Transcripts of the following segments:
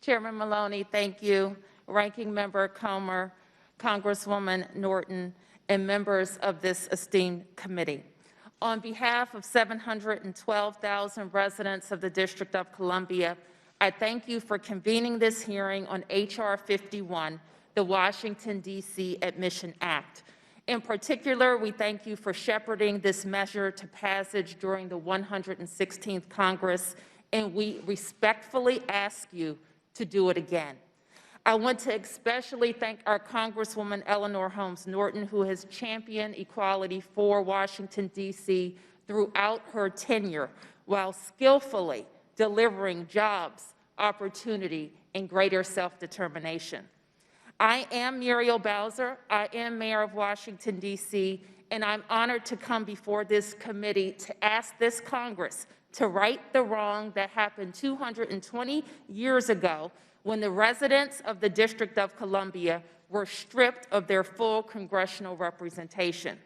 Chairman Maloney, thank you. Ranking Member Comer, Congresswoman Norton, and members of this esteemed committee. On behalf of 712,000 residents of the District of Columbia, I thank you for convening this hearing on H.R. 51, the Washington, D.C. Admission Act. In particular, we thank you for shepherding this measure to passage during the 116th Congress, and we respectfully ask you to do it again. I want to especially thank our Congresswoman Eleanor Holmes Norton, who has championed equality for Washington, D.C. throughout her tenure, while skillfully delivering jobs, opportunity, and greater self-determination. I am Muriel Bowser. I am Mayor of Washington, D.C., and I'm honored to come before this committee to ask this Congress to right the wrong that happened 220 years ago when the residents of the District of Columbia were stripped of their full congressional representation.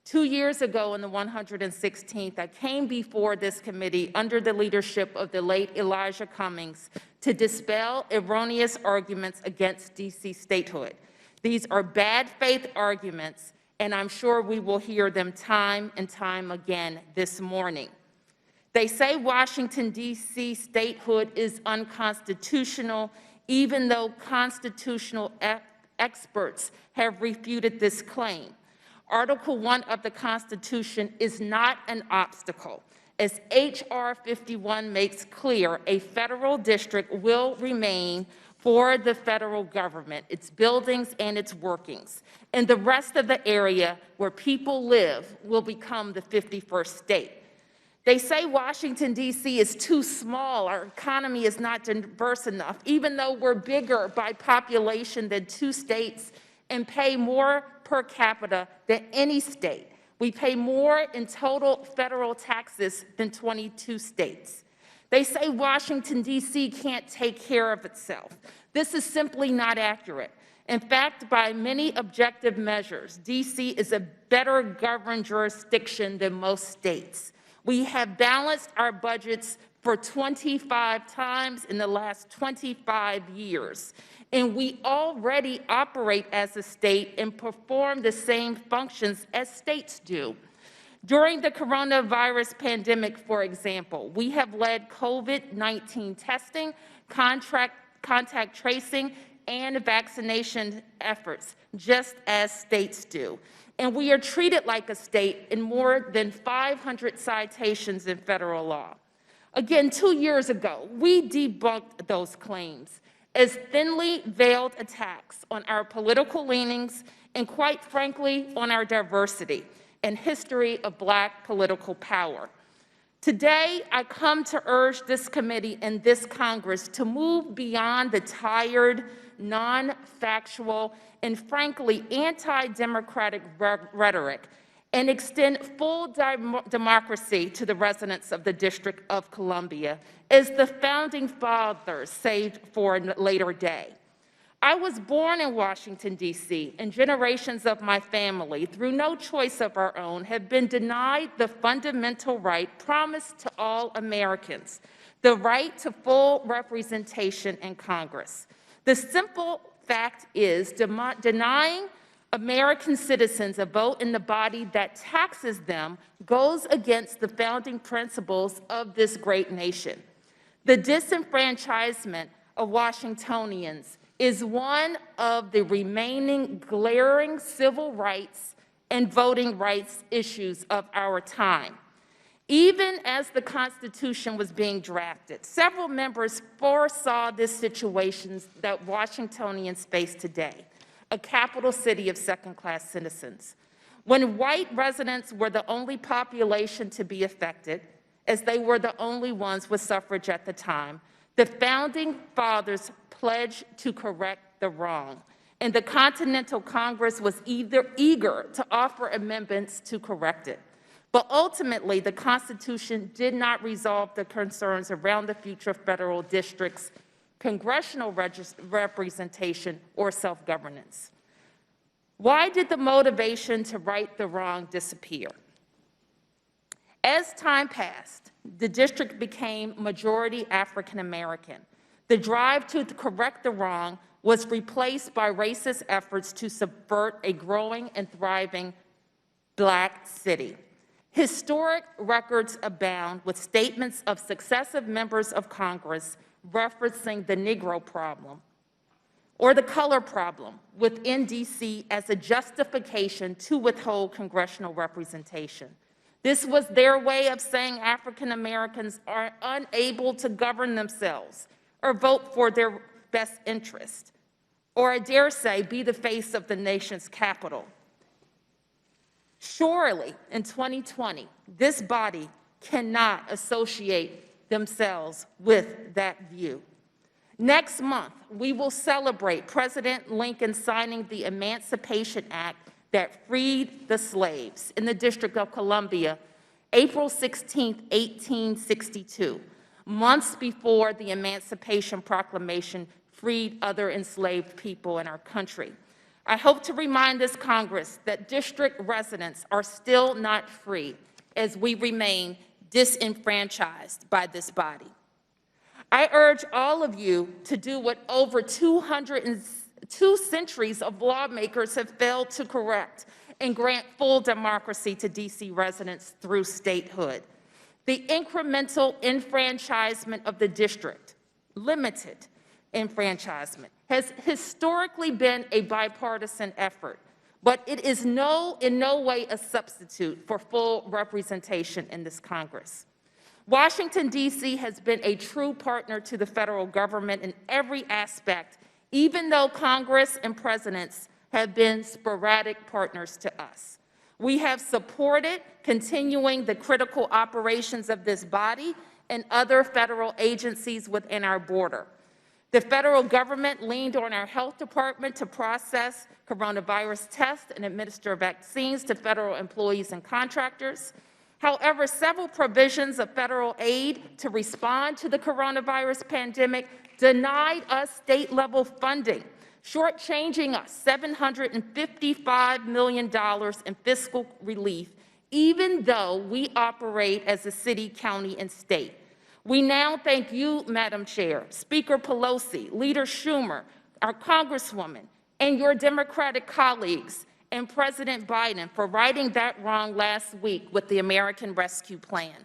2 years ago, on the 116th, I came before this committee under the leadership of the late Elijah Cummings to dispel erroneous arguments against D.C. statehood. These are bad faith arguments, and I'm sure we will hear them time and time again this morning. They say Washington, D.C. statehood is unconstitutional, even though constitutional experts have refuted this claim. Article 1 of the Constitution is not an obstacle. As H.R. 51 makes clear, a federal district will remain for the federal government, its buildings and its workings, and the rest of the area where people live will become the 51st state. They say Washington, D.C. is too small, our economy is not diverse enough, even though we're bigger by population than 2 states and pay more per capita than any state. We pay more in total federal taxes than 22 states. They say Washington, D.C. can't take care of itself. This is simply not accurate. In fact, by many objective measures, D.C. is a better governed jurisdiction than most states. We have balanced our budgets for 25 times in the last 25 years, and we already operate as a state and perform the same functions as states do. During the coronavirus pandemic, for example, we have led COVID-19 testing, contact tracing, and vaccination efforts, just as states do. And we are treated like a state in more than 500 citations in federal law. Again, 2 years ago, we debunked those claims as thinly veiled attacks on our political leanings and, quite frankly, on our diversity and history of Black political power. Today, I come to urge this committee and this Congress to move beyond the tired, non-factual, and frankly, anti-democratic rhetoric and extend full democracy to the residents of the District of Columbia, as the Founding Fathers saved for a later day. I was born in Washington, D.C., and generations of my family, through no choice of our own, have been denied the fundamental right promised to all Americans, the right to full representation in Congress. The simple fact is denying American citizens a vote in the body that taxes them goes against the founding principles of this great nation. The disenfranchisement of Washingtonians is one of the remaining glaring civil rights and voting rights issues of our time. Even as the Constitution was being drafted, several members foresaw the situations that Washingtonians face today, a capital city of second-class citizens. When white residents were the only population to be affected, as they were the only ones with suffrage at the time, the Founding Fathers pledged to correct the wrong, and the Continental Congress was eager to offer amendments to correct it. But ultimately, the Constitution did not resolve the concerns around the future of federal districts, congressional representation, or self-governance. Why did the motivation to right the wrong disappear? As time passed, the district became majority African American. The drive to correct the wrong was replaced by racist efforts to subvert a growing and thriving Black city. Historic records abound with statements of successive members of Congress referencing the Negro problem or the color problem within D.C. as a justification to withhold congressional representation. This was their way of saying African Americans are unable to govern themselves or vote for their best interest, or I dare say, be the face of the nation's capital. Surely, in 2020, this body cannot associate themselves with that view. Next month, we will celebrate President Lincoln signing the Emancipation Act that freed the slaves in the District of Columbia, April 16, 1862, months before the Emancipation Proclamation freed other enslaved people in our country. I hope to remind this Congress that district residents are still not free as we remain disenfranchised by this body. I urge all of you to do what over 202 centuries of lawmakers have failed to correct and grant full democracy to D.C. residents through statehood. The incremental enfranchisement of the district, limited enfranchisement, has historically been a bipartisan effort, but it is in no way a substitute for full representation in this Congress. Washington, D.C. has been a true partner to the federal government in every aspect, even though Congress and presidents have been sporadic partners to us. We have supported continuing the critical operations of this body and other federal agencies within our border. The federal government leaned on our health department to process coronavirus tests and administer vaccines to federal employees and contractors. However, several provisions of federal aid to respond to the coronavirus pandemic denied us state-level funding, shortchanging us $755 million in fiscal relief, even though we operate as a city, county, and state. We now thank you, Madam Chair, Speaker Pelosi, Leader Schumer, our Congresswoman, and your Democratic colleagues, and President Biden for righting that wrong last week with the American Rescue Plan.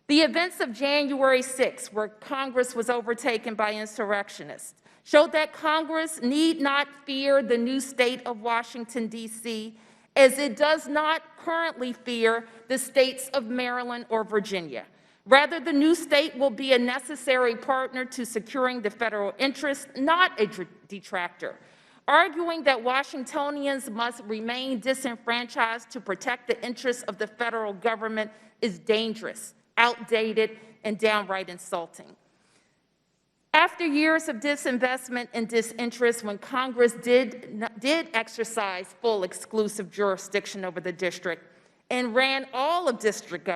The events of January 6, where Congress was overtaken by insurrectionists, showed that Congress need not fear the new state of Washington, D.C., as it does not currently fear the states of Maryland or Virginia. Rather, the new state will be a necessary partner to securing the federal interest, not a detractor. Arguing that Washingtonians must remain disenfranchised to protect the interests of the federal government is dangerous, outdated, and downright insulting. After years of disinvestment and disinterest, when Congress did exercise full exclusive jurisdiction over the district and ran all of district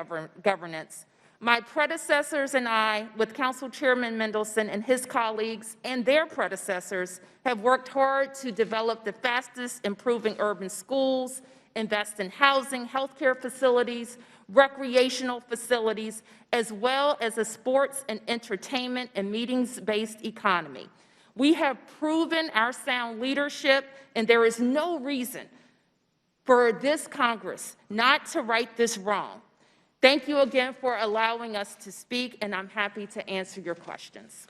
governance, my predecessors and I, with Council Chairman Mendelson and his colleagues and their predecessors, have worked hard to develop the fastest improving urban schools, invest in housing, healthcare facilities, recreational facilities, as well as a sports and entertainment and meetings-based economy. We have proven our sound leadership, and there is no reason for this Congress not to right this wrong. Thank you again for allowing us to speak, and I'm happy to answer your questions.